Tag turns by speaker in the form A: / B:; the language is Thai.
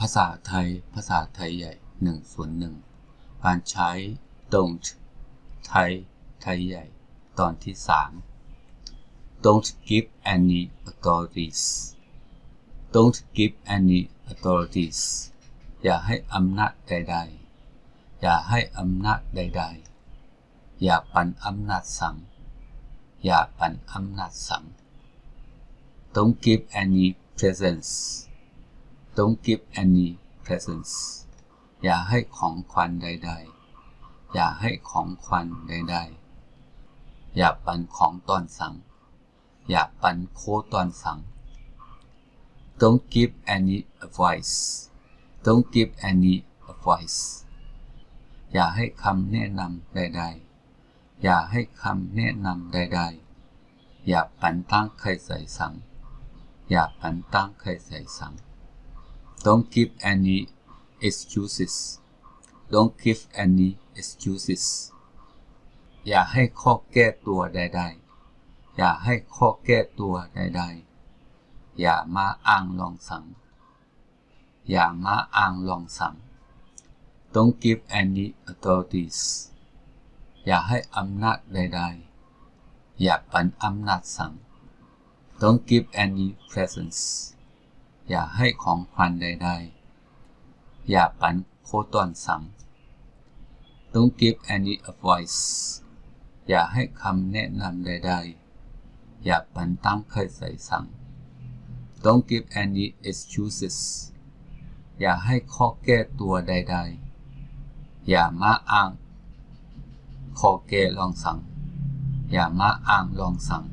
A: ภาษาไทยใหญ่101การใช้ don't ไทยใหญ่ตอนที่3 don't give any authorities don't give any authorities อย่าให้อำนาจใดๆอย่าให้อำนาจใดๆอย่าปันอำนาจสั่งอย่าปันอำนาจสั่ง don't give any presents don't give any presents อย่าให้ของขวัญใดๆอย่าให้ของขวัญใดๆอย่าปันของตอนสั่งอย่าปันโคตอนสั่ง don't give any advice don't give any advice อย่าให้คำแนะนำใดๆอย่าให้คำแนะนำใดๆอย่าปันตั้งใครใส่สั่งอย่าปันตั้งใครใส่สั่ง don't give any excuses don't give any excuses อย่าให้ข้อแก้ตัวใดๆอย่าให้ข้อแก้ตัวใดๆอย่ามาอ้างลองสั่งอย่ามาอ้างลองสั่ง don't give any authorities อย่าให้อำนาจใดๆอย่าปันอำนาจสั่ง don't give any presents อย่าให้ของขวัญใดๆอย่าปันโคตอนสั่ง don't give any advice อย่าให้คำแนะนำใดๆอย่าปันตั้งเคยใส่สั่ง don't give any excuses อย่าให้ข้อแก้ตัวใดๆอย่ามาอ้างข้อแก้ลองสั่งอย่ามาอ้างลองสั่ง